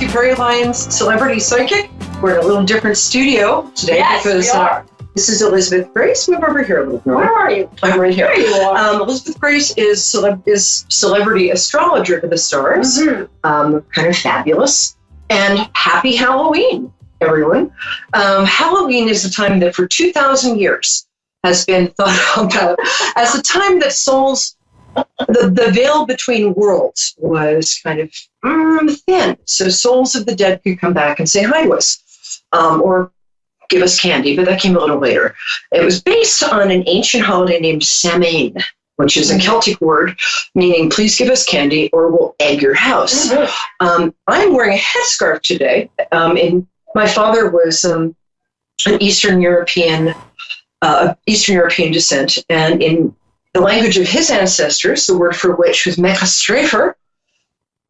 Nancy Peri, Lyons Celebrity Psychic. We're in a little different studio today because this is Elizabeth Grace. Move over here a little bit. Where are you? I'm right here. There you are. Elizabeth Grace is celebrity astrologer to the stars. Kind of fabulous. And happy Halloween, everyone. Halloween is a time that for 2,000 years has been thought about as a time that souls, the veil between worlds was kind of thin. So souls of the dead could come back and say hi to us, or give us candy, but that came a little later. It was based on an ancient holiday named Samhain, which is a Celtic word meaning please give us candy or we'll egg your house. I'm wearing a headscarf today. My father was an Eastern European descent, and in the language of his ancestors, the word for witch was mechastrefer,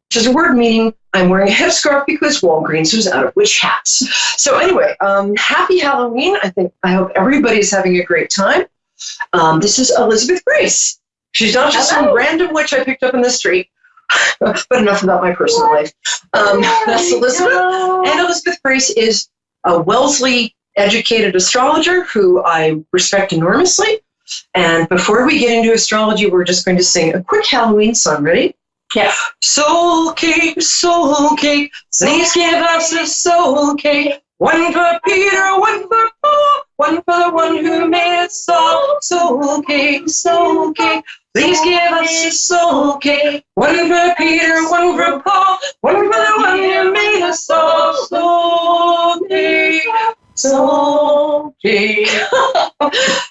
which is a word meaning I'm wearing a headscarf because Walgreens was out of witch hats. So anyway, happy Halloween. I hope everybody's having a great time. This is Elizabeth Grace. She's not just some random witch I picked up in the street, but enough about my personal life. That's Elizabeth. And Elizabeth Grace is a Wellesley-educated astrologer who I respect enormously. And before we get into astrology, we're just going to sing a quick Halloween song. Ready? Yeah. Soul cake, please give us a soul cake. One for Peter, one for Paul, one for the one who made us all. Soul cake, please give us a soul cake. One for Peter, one for Paul, one for the one who made us all. Soul cake.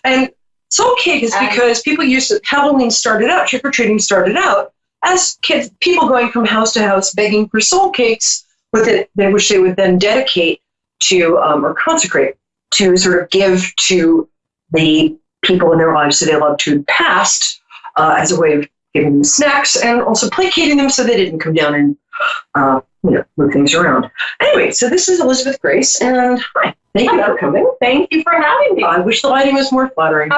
And soul cake is because people used to, Halloween started out, trick-or-treating started out as kids, people going from house to house begging for soul cakes with it, which they would then dedicate to or consecrate to sort of give to the people in their lives that they loved who had passed as a way of giving them snacks and also placating them so they didn't come down and move things around. Anyway, so this is Elizabeth Grace, and hi. Thank you for coming. Thank you for having me. I wish the lighting was more flattering.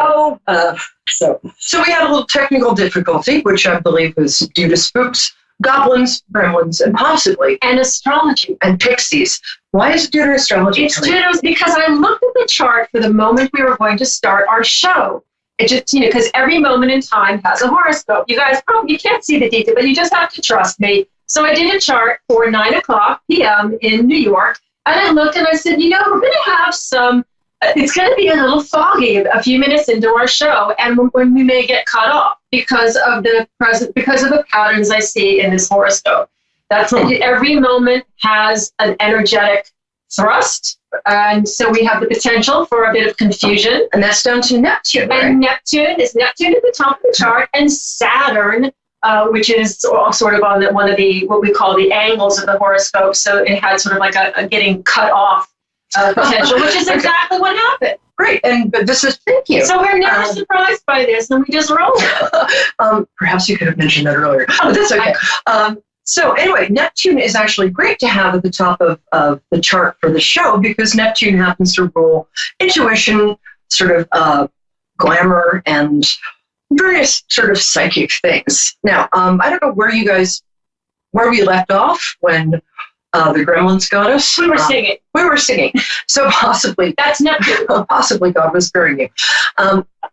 So we had a little technical difficulty, which I believe was due to spooks, goblins, gremlins, and possibly astrology and pixies. Why is it due to astrology? It's due because I looked at the chart for the moment we were going to start our show. It just, because every moment in time has a horoscope. You guys you can't see the detail, but you just have to trust me. So I did a chart for 9:00 p.m. in New York. And I looked and I said, we're going to have it's going to be a little foggy a few minutes into our show, and when we may get cut off because of the patterns I see in this horoscope. That's every moment has an energetic thrust, and so we have the potential for a bit of confusion. And that's down to Neptune, right? And Neptune at the top of the chart, and Saturn, which is sort of on one of what we call the angles of the horoscope. So it had sort of like a getting cut off potential, which is exactly what happened. Great. But this is, thank you. So we're never surprised by this, and we just roll. Perhaps you could have mentioned that earlier, but that's okay. So anyway, Neptune is actually great to have at the top of the chart for the show because Neptune happens to rule intuition, sort of glamour, and various sort of psychic things. Now, I don't know where we left off when the gremlins got us. We were singing. So possibly that's Neptune. Possibly God was sparing you.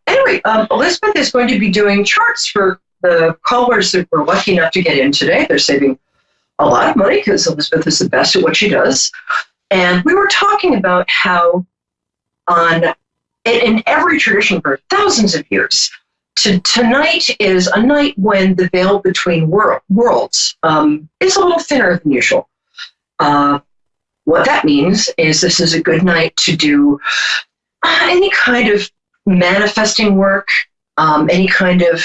Anyway, Elizabeth is going to be doing charts for the callers that were lucky enough to get in today. They're saving a lot of money because Elizabeth is the best at what she does. And we were talking about how in every tradition for thousands of years, tonight is a night when the veil between worlds is a little thinner than usual. What that means is this is a good night to do any kind of manifesting work, any kind of,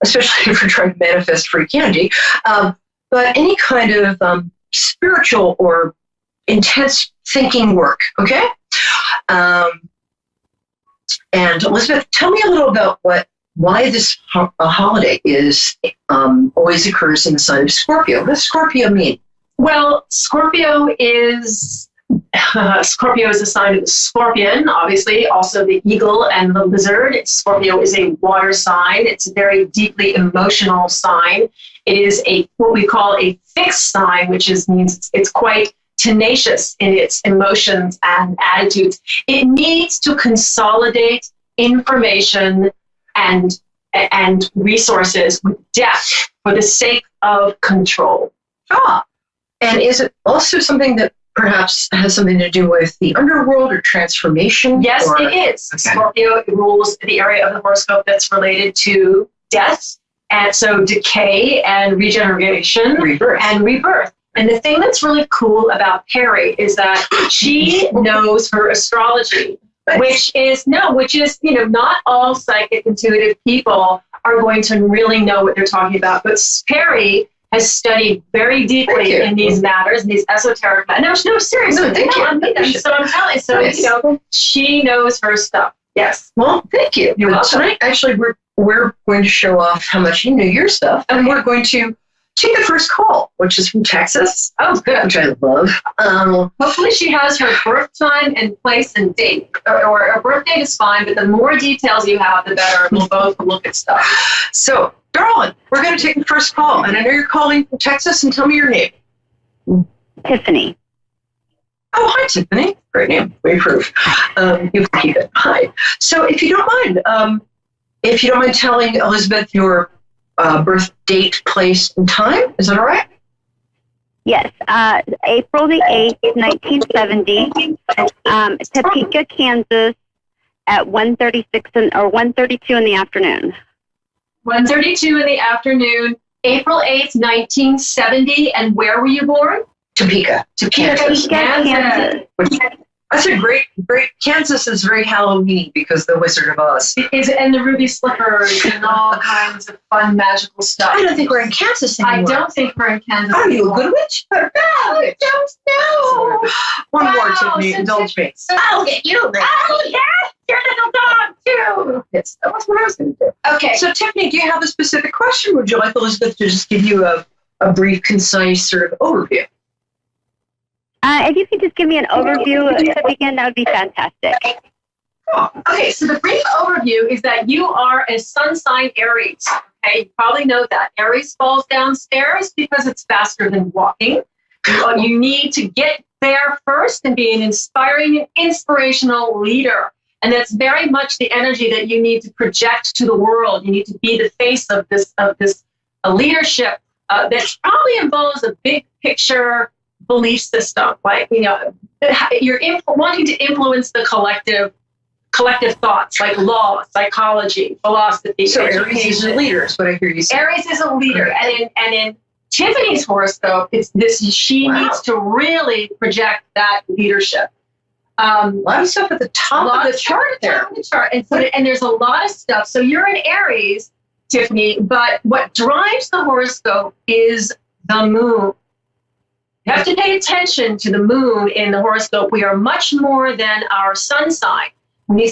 especially if you're trying to manifest free candy, but any kind of spiritual or intense thinking work, okay? And Elizabeth, tell me a little about why this holiday always occurs in the sign of Scorpio. What does Scorpio mean? Well, Scorpio is a sign of the scorpion, obviously, also the eagle and the lizard. Scorpio is a water sign. It's a very deeply emotional sign. It is what we call a fixed sign, which means it's quite tenacious in its emotions and attitudes. It needs to consolidate information and resources with depth for the sake of control. And is it also something that perhaps has something to do with the underworld or transformation? Yes, it is. Okay. Scorpio rules the area of the horoscope that's related to death, and so decay and regeneration, and rebirth. And the thing that's really cool about Peri is that she knows her astrology, which is not all psychic intuitive people are going to really know what they're talking about. But Peri has studied very deeply in these matters, these esoteric matters. No, seriously. I'm telling you. So, she knows her stuff. Yes. Well, thank you. You're welcome. Tonight, actually, we're going to show off how much you know your stuff, and we're going to take the first call, which is from Texas. Oh, good. Which I love. Hopefully she has her birth time and place and date, or a birth date is fine, but the more details you have, the better. We'll both look at stuff. So, darling, we're going to take the first call, and I know you're calling from Texas, and tell me your name. Tiffany. Oh, hi, Tiffany. Great name. We approve. You can keep it. Hi. So, if you don't mind telling Elizabeth your birth date, place, and time, is that all right? Yes. April the 8th, 1970, Topeka, Kansas, at 1:32 in the afternoon. 1:32 in the afternoon, April 8th, 1970. And where were you born? Topeka, Kansas. That's a great. Kansas is very Halloween because the Wizard of Oz and the ruby slippers and all kinds of fun magical stuff. I don't think we're in Kansas anymore. I don't think we're in Kansas. Are you a good witch? No, I don't know. One more, Tiffany. Indulge me. I'll get you. Oh yes, your little dog too. Yes, that was what I was going to do. Okay. So, Tiffany, do you have a specific question? Would you like Elizabeth to just give you a brief, concise sort of overview? If you could just give me an overview to begin, that would be fantastic. Oh, okay, so the brief overview is that you are a sun sign Aries. Okay, you probably know that. Aries falls downstairs because it's faster than walking. You need to get there first and be an inspiring and inspirational leader. And that's very much the energy that you need to project to the world. You need to be the face of this leadership that probably involves a big picture belief system, like you're wanting to influence the collective thoughts, like law, psychology, philosophy. So Aries is a leader, is what I hear you say. Aries is a leader, and in Tiffany's horoscope, it's this. She needs to really project that leadership. A lot of stuff at the top of the chart there. And there's a lot of stuff. So you're in Aries, Tiffany, but what drives the horoscope is the moon. You have to pay attention to the moon in the horoscope. We are much more than our sun sign. When you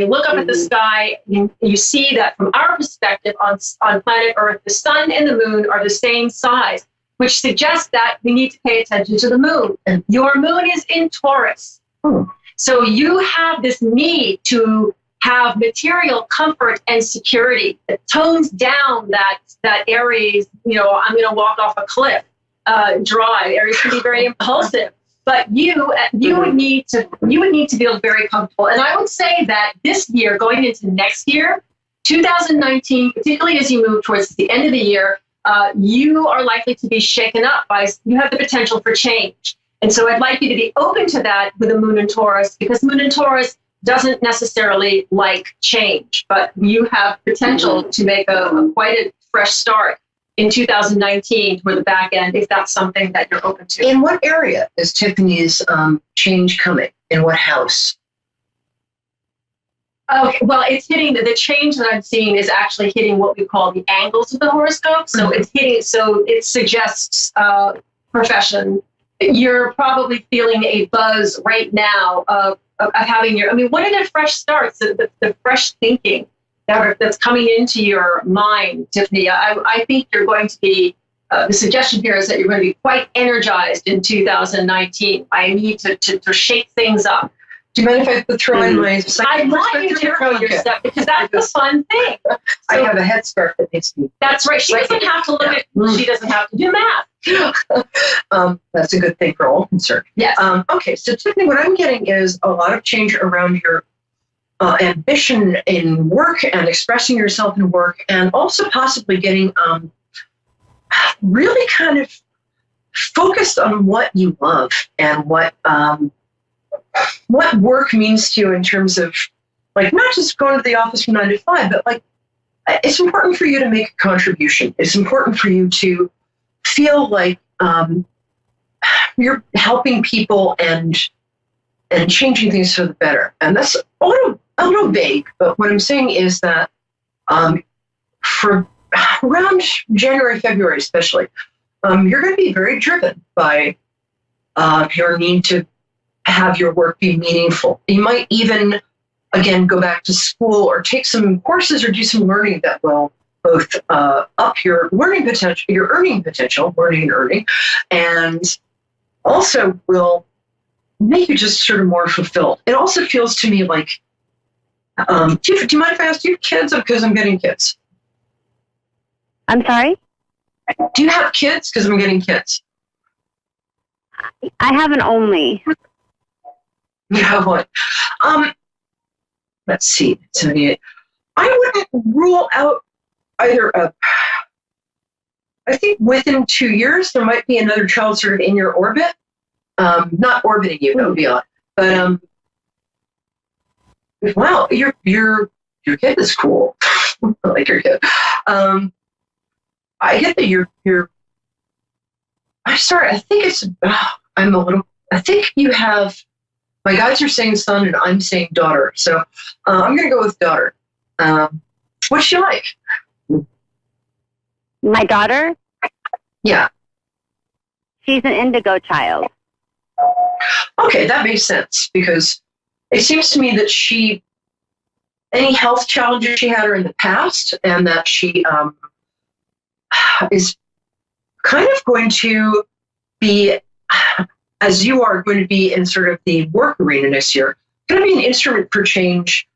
look up at the sky, you see that from our perspective on planet Earth, the sun and the moon are the same size, which suggests that we need to pay attention to the moon. And your moon is in Taurus. So you have this need to have material comfort and security that tones down that Aries, I'm going to walk off a cliff. Drive. Aries can be very impulsive, but you would need to feel very comfortable. And I would say that this year, going into next year, 2019, particularly as you move towards the end of the year, you are likely to be shaken up you have the potential for change. And so I'd like you to be open to that with the moon in Taurus, because moon in Taurus doesn't necessarily like change, but you have potential to make quite a fresh start in 2019 toward the back end, if that's something that you're open to. In what area is Tiffany's change coming? In what house? Okay, well, it's hitting the change that I'm seeing is actually hitting what we call the angles of the horoscope. So it's hitting, so it suggests profession. You're probably feeling a buzz right now of having what are the fresh starts, the fresh thinking that's coming into your mind, Tiffany? I think you're going to be, the suggestion here is that you're going to be quite energized in 2019. I need to shake things up. Do you mind if I throw in my I second want you to perspective? throw your Okay. stuff because that's the fun thing. I have a headscarf that needs to be. That's right. She doesn't have to look at. She doesn't have to do math. That's a good thing for all concerned. Yes. Okay, so Tiffany, what I'm getting is a lot of change around your ambition in work and expressing yourself in work, and also possibly getting really kind of focused on what you love and what work means to you in terms of, like, not just going to the office from 9 to 5, but like it's important for you to make a contribution. It's important for you to feel like you're helping people and changing things for the better. And that's a little vague, but what I'm saying is that for around January, February especially, you're going to be very driven by your need to have your work be meaningful. You might even, again, go back to school or take some courses or do some learning that will both up your learning potential, your earning potential, learning and earning, and also will make you just sort of more fulfilled. It also feels to me like, do you mind if I ask, do you have kids? Because I'm getting kids. I'm sorry? Do you have kids? Because I'm getting kids. I have an only. You have one. Let's see, 78. I wouldn't rule out either I think within 2 years, there might be another child sort of in your orbit. Not orbiting you, that would be odd. But wow, your kid is cool. I like your kid. I get that you're I'm sorry, I think it's I think you have, my guides are saying son and I'm saying daughter. So I'm gonna go with daughter. What's she like? My daughter? Yeah. She's an indigo child. Okay, that makes sense, because it seems to me that any health challenges she had are in the past, and that she is kind of going to be, as you are going to be in sort of the work arena next year, going to be an instrument for change,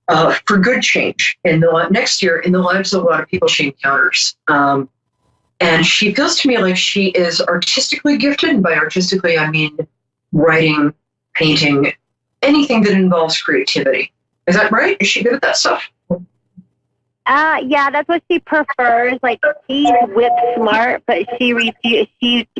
for good change next year in the lives of a lot of people she encounters. And she feels to me like she is artistically gifted, and by artistically I mean writing, painting, anything that involves creativity. Is that right? Is she good at that stuff? Yeah, that's what she prefers. Like, she's whip smart, but she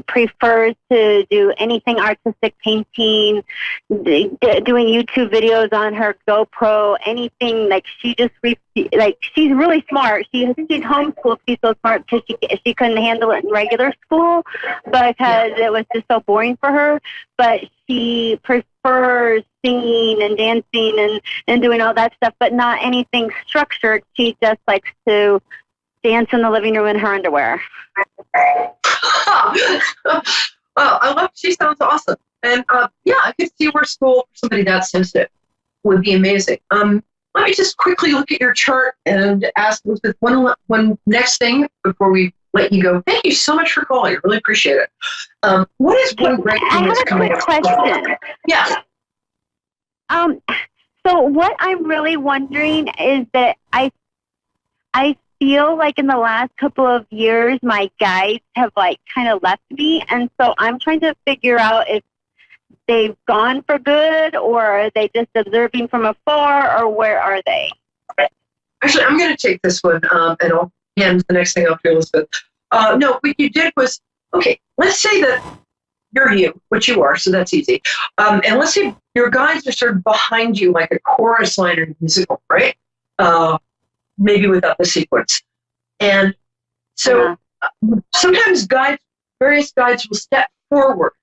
prefers to do anything artistic, painting, doing YouTube videos on her GoPro, anything. Like, she just she's really smart. She's homeschooled. She's so smart because she couldn't handle it in regular school because it was just so boring for her. But she prefers singing and dancing and doing all that stuff, but not anything structured. She just likes to dance in the living room in her underwear. Well, I love, she sounds awesome. And yeah, I could see where school for somebody that sensitive would be amazing. Let me just quickly look at your chart and ask Elizabeth one next thing before we let you go. Thank you so much for calling. I really appreciate it. What is one great thing that's coming up? I have a quick question. Yeah. So what I'm really wondering is that I feel like in the last couple of years, my guides have kind of left me. And so I'm trying to figure out if they've gone for good, or are they just observing from afar, or where are they? Actually, I'm going to take this one, and I'll hand the next thing off to Elizabeth. No, what you did was, okay, let's say that you're you, which you are, so that's easy. And let's say your guides are sort of behind you like a chorus line in a musical, right? Maybe without the sequence. And so sometimes various guides will step forward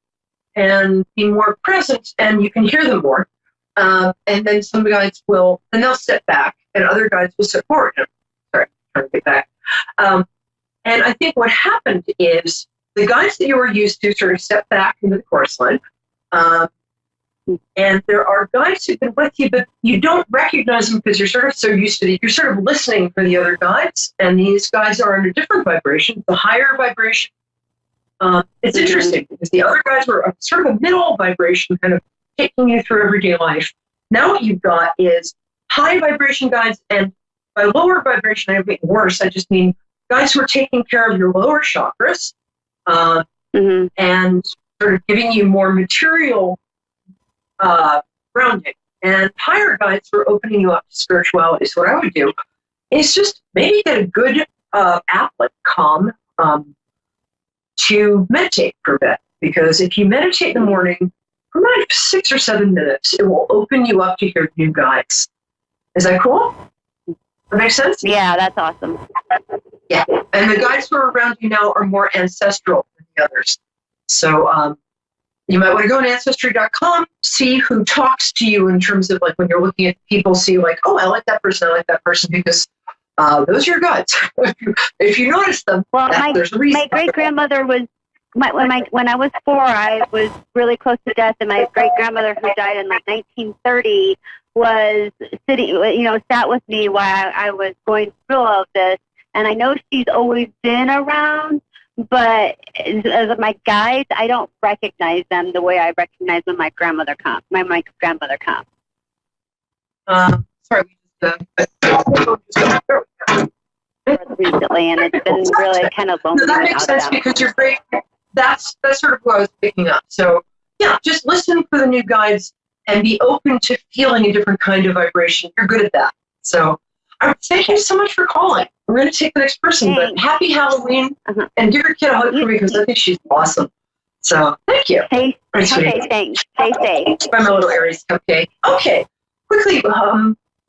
and be more present, and you can hear them more. And then some guides they'll step back, and other guides will step forward. Sorry, I'm trying to get back. And I think what happened is the guides that you were used to sort of step back into the chorus line. And there are guides who've been with you, but you don't recognize them because you're sort of so used to you're sort of listening for the other guides, and these guides are in a different vibration, the higher vibration. It's interesting because the other guys were sort of a middle vibration, kind of taking you through everyday life. Now what you've got is high vibration guides, and by lower vibration, I don't mean worse. I just mean guides who are taking care of your lower chakras and sort of giving you more material grounding. And higher guides for opening you up to spirituality. So what I would do is just maybe get a good app like Calm to meditate for a bit. Because if you meditate in the morning for about 6 or 7 minutes, it will open you up to hear new guides. Is that cool? That makes sense? Yeah, that's awesome. Yeah. And the guides who are around you now are more ancestral than the others. So you might want to go on Ancestry.com, see who talks to you in terms of like when you're looking at people, see like, oh, I like that person, because those are your guides. If you notice them, well, there's a reason. My great-grandmother was, when I was 4, I was really close to death, and my great-grandmother, who died in like 1930, was sat with me while I was going through all of this. And I know she's always been around, but as my guides, I don't recognize them the way I recognize when my grandmother comes. Sorry. Recently, and it's been really kind of lonely. No, that makes sense because you're great. That's sort of what I was picking up. So yeah, just listen for the new guides and be open to feeling a different kind of vibration. You're good at that. So thank you so much for calling. We're going to take the next person, but happy Halloween and give your kid a hug for me because I think she's awesome. So thank you. Okay, thanks. Stay safe. By my little Aries cupcake. Okay, quickly,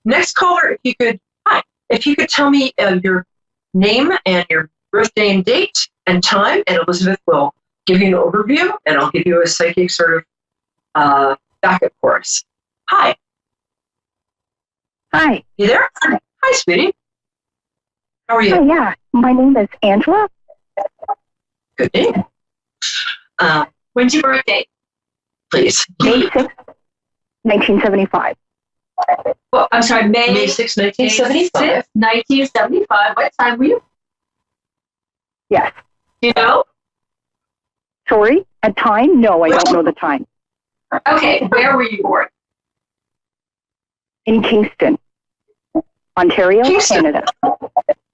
next caller, if you could tell me your name and your birthday and date and time, and Elizabeth will give you an overview, and I'll give you a psychic sort of backup chorus. Hi. Hi. You there? Hi, sweetie. How are you? Oh, yeah. My name is Angela. Good name. When's your birthday? Please. May 6th, 1975. Well, I'm sorry, May 6, 1975. May 6th, 1975. What time were you? Yes. Do you know? Sorry? A time? No, I don't know the time. Okay, where were you born? In Ontario, Canada.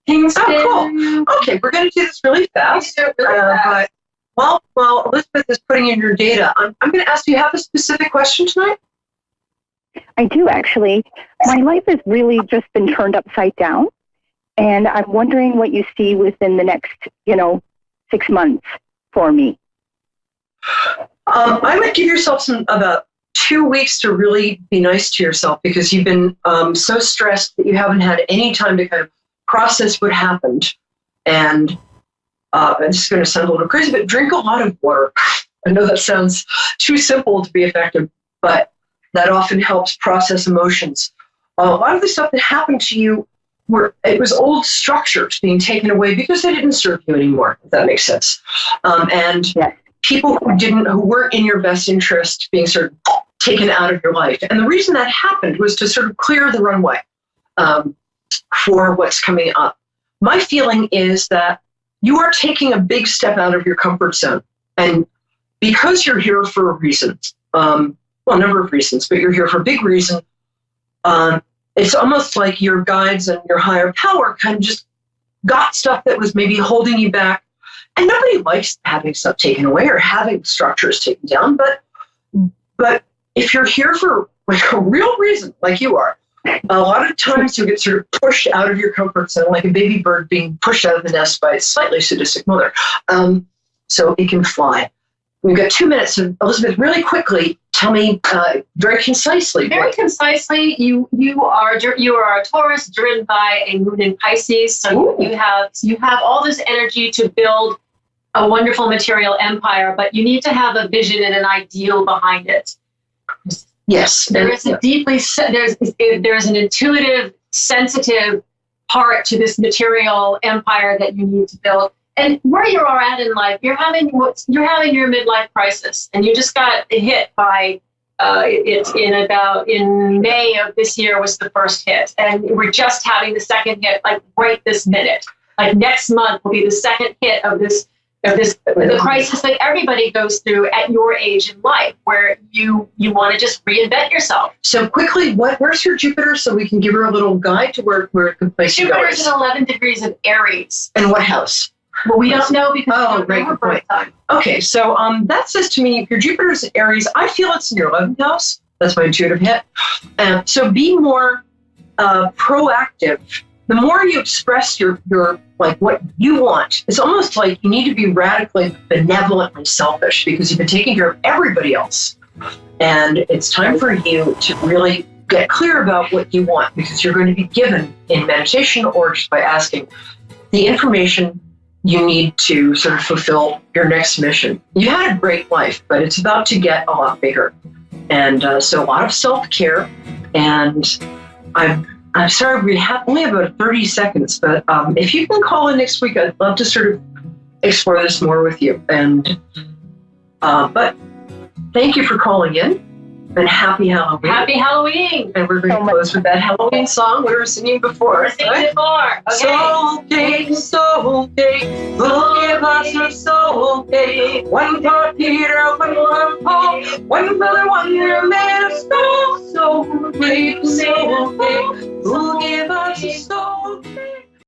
Kingston. Oh, cool. Okay, we're going to do this really fast. But while Elizabeth is putting in your data, I'm going to ask, do you have a specific question tonight? I do, actually. My life has really just been turned upside down, and I'm wondering what you see within the next, 6 months for me. I would give yourself about 2 weeks to really be nice to yourself because you've been so stressed that you haven't had any time to kind of process what happened. And this is going to sound a little crazy, but drink a lot of water. I know that sounds too simple to be effective, but that often helps process emotions. A lot of the stuff that happened to you it was old structures being taken away because they didn't serve you anymore, if that makes sense. And people who weren't in your best interest being sort of taken out of your life. And the reason that happened was to sort of clear the runway for what's coming up. My feeling is that you are taking a big step out of your comfort zone. And because you're here for a reason, a number of reasons, but you're here for a big reason, it's almost like your guides and your higher power kind of just got stuff that was maybe holding you back. And nobody likes having stuff taken away or having structures taken down. But if you're here for like a real reason, like you are, a lot of times you get sort of pushed out of your comfort zone, like a baby bird being pushed out of the nest by its slightly sadistic mother. So it can fly. We've got 2 minutes. So Elizabeth, really quickly, tell me very concisely. Very concisely, you are a Taurus driven by a moon in Pisces. So you have all this energy to build a wonderful material empire, but you need to have a vision and an ideal behind it. Yes, there is there's an intuitive, sensitive part to this material empire that you need to build. And where you are at in life, you're having your midlife crisis, and you just got hit by in May of this year was the first hit, and we're just having the second hit, like right this minute. Like next month will be the second hit of this the crisis that everybody goes through at your age in life, where you want to just reinvent yourself. So quickly, where's your Jupiter, so we can give her a little guide to where a good place to go Jupiter's is? in 11 degrees of Aries. And what house? Well, we don't know because we don't right, know her good point. birth time. Okay, so that says to me, if your Jupiter's in Aries, I feel it's in your 11th house. That's my intuitive hit. So be more proactive. The more you express your like what you want, it's almost like you need to be radically benevolently selfish, because you've been taking care of everybody else. And it's time for you to really get clear about what you want, because you're going to be given in meditation or just by asking the information you need to sort of fulfill your next mission. You had a great life, but it's about to get a lot bigger. And so a lot of self-care. And I'm sorry, we only have about 30 seconds, but if you can call in next week, I'd love to sort of explore this more with you. And but thank you for calling in, and happy Halloween. Happy Halloween. And we're going to close with that Halloween song we were singing before. We're singing it more. Okay. Soul cake, we'll give us a soul cake. One for Peter, one for Paul, one for the one who made us soul cake, soul cake.